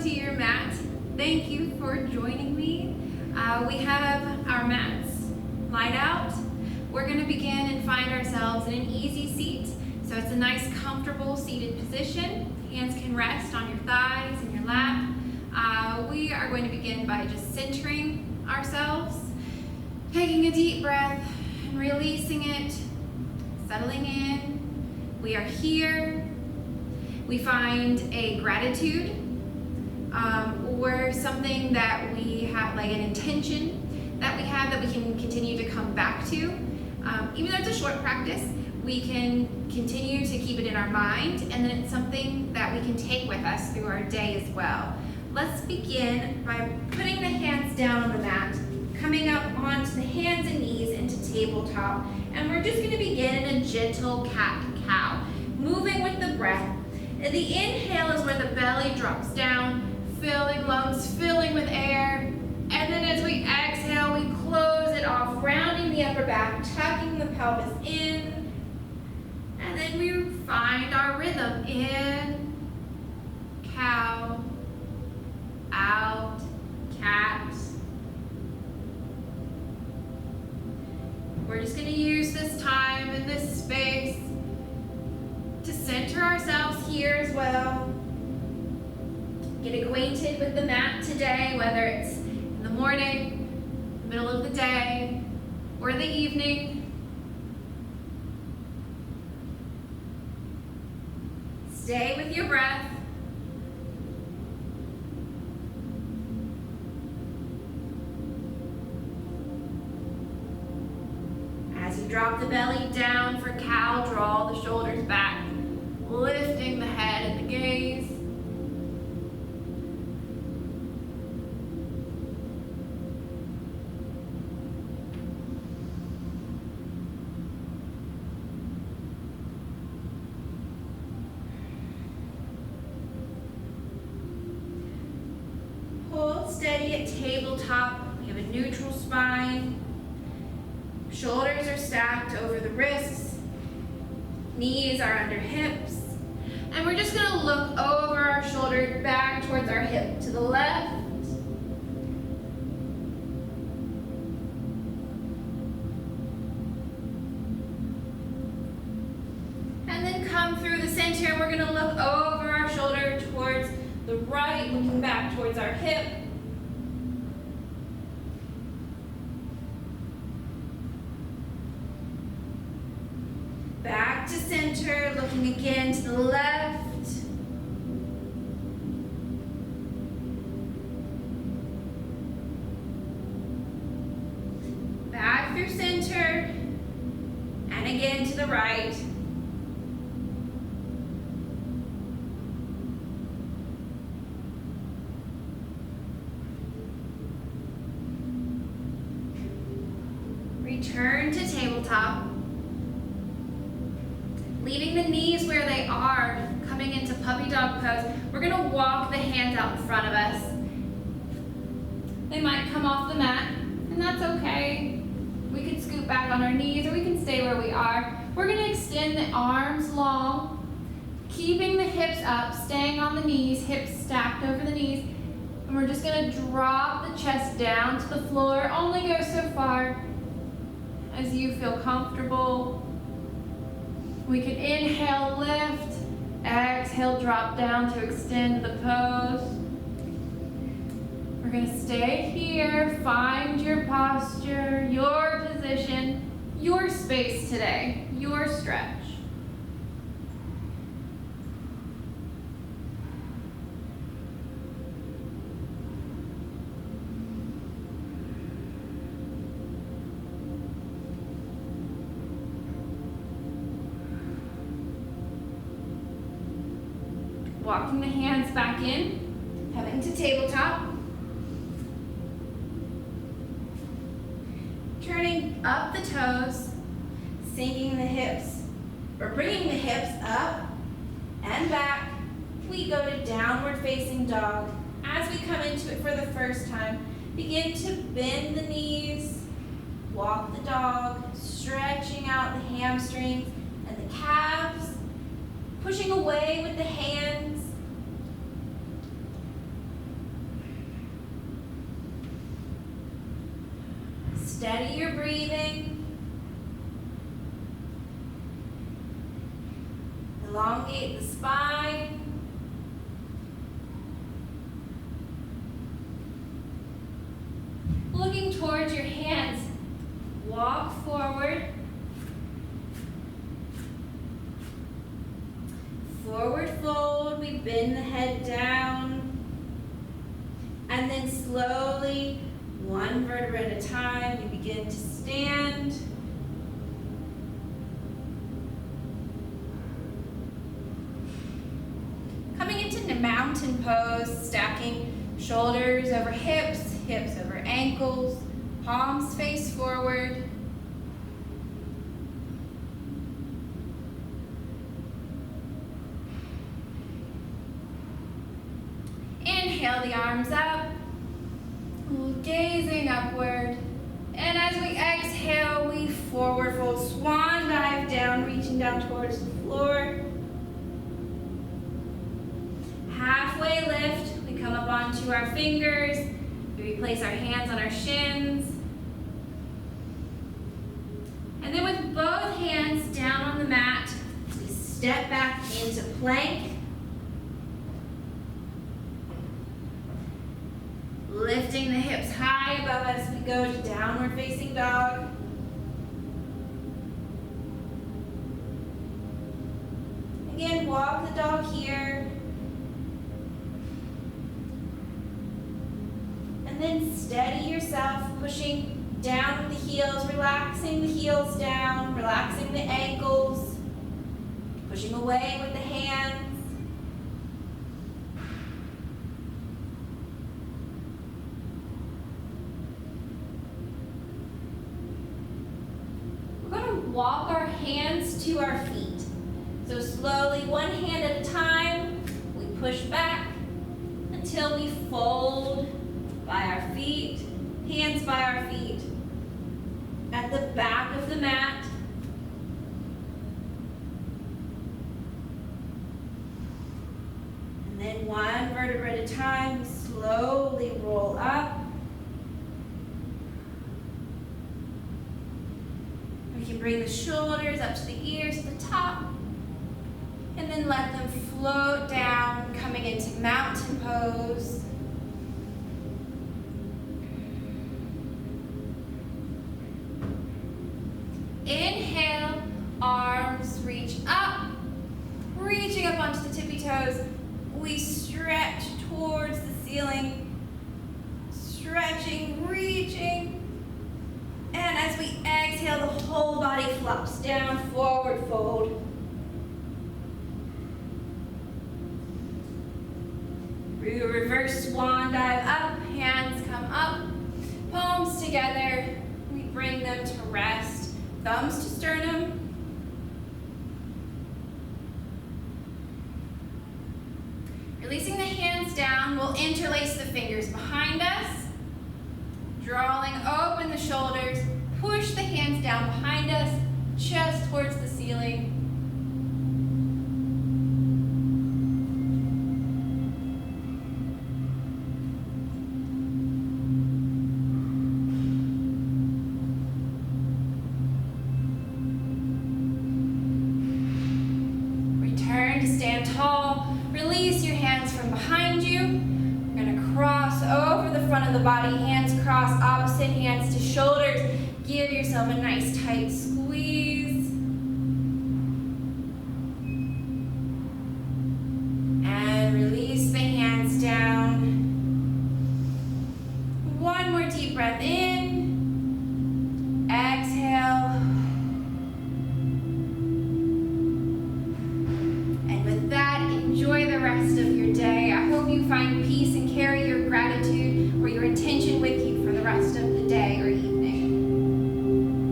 to your mat. Thank you for joining me. We have our mats laid out. We're going to begin and find ourselves in an easy seat. So it's a nice, comfortable seated position. Hands can rest on your thighs and your lap. We are going to begin by just centering ourselves, taking a deep breath and releasing it, settling in. We are here. We find a gratitude or something that we have, like an intention that we have that we can continue to come back to. Even though it's a short practice, we can continue to keep it in our mind, and then it's something that we can take with us through our day as well. Let's begin by putting the hands down on the mat, coming up onto the hands and knees into tabletop, and we're just going to begin in a gentle cat-cow, moving with the breath. And the inhale is where the belly drops down, filling lungs, filling with air. And then as we exhale, we close it off, rounding the upper back, tucking the pelvis in. And then we find our rhythm in, cow, out, cat. We're just going to use this time and this space to center ourselves here as well. Get acquainted with the mat today, whether it's in the morning, the middle of the day, or the evening. Stay with your breath. As you drop the belly down for cow, draw the shoulders back, lifting the head and the gaze. Hold steady at tabletop. We have a neutral spine. Shoulders are stacked over the wrists. Knees are under hips. And we're just going to look over our shoulder back towards our hip to the left. And then come through the center. We're going to look over our shoulder towards the right, looking back towards our hip. Back to center, looking again to the left. Back through center, and again to the right. Return to tabletop. Leaving the knees where they are, coming into puppy dog pose. We're going to walk the hands out in front of us. They might come off the mat, and that's okay. We can scoot back on our knees, or we can stay where we are. We're going to extend the arms long, keeping the hips up, staying on the knees, hips stacked over the knees. And we're just going to drop the chest down to the floor. Only go so far as you feel comfortable. We can inhale, lift, exhale, drop down to extend the pose. We're going to stay here, find your posture, your position, your space today, your stretch. Walking the hands back in, coming to tabletop. Turning up the toes, sinking the hips, or bringing the hips up and back. We go to downward facing dog. As we come into it for the first time, begin to bend the knees, walk the dog, stretching out the hamstrings and the calves, pushing away with the hands. Steady your breathing. Elongate the spine. Looking towards your hands, walk forward. Forward fold, we bend the head down. And then slowly, one vertebra at a time, we begin to stand. Coming into the mountain pose, stacking shoulders over hips, hips over ankles, palms face forward. Inhale the arms up, gazing upward. And as we exhale, we forward fold, swan dive down, reaching down towards the floor. Halfway lift, we come up onto our fingers. We place our hands on our shins. And then with both hands down on the mat, we step back into plank. Lifting the hips high above us, we go to downward facing dog. Again, walk the dog here. And then steady yourself, pushing down with the heels, relaxing the heels down, relaxing the ankles, pushing away with the hands. Walk our hands to our feet. So slowly, one hand at a time, we push back until we fold by our feet, hands by our feet, at the back of the mat. And then one vertebra at a time, we slowly roll up. We can bring the shoulders up to the ears at the top, and then let them float down, coming into mountain pose. Inhale, arms reach up, reaching up onto the tippy toes. We stretch towards the ceiling, stretching, reaching. And as we exhale, the whole body flops down, forward fold. We reverse swan dive up, hands come up, palms together. We bring them to rest, thumbs to sternum. Releasing the hands down, we'll interlace the fingers behind us. Drawing open the shoulders, push the hands down behind us, chest towards the ceiling. Return to stand tall. Release your hands from behind you. We're going to cross over the front of the body, hands cross, opposite hands to shoulders. Give yourself a nice tight squeeze. And release the hands down. One more deep breath in. Exhale. And with that, enjoy the rest of your day. I hope you find peace and carry your gratitude or your intention with you for the rest of the day.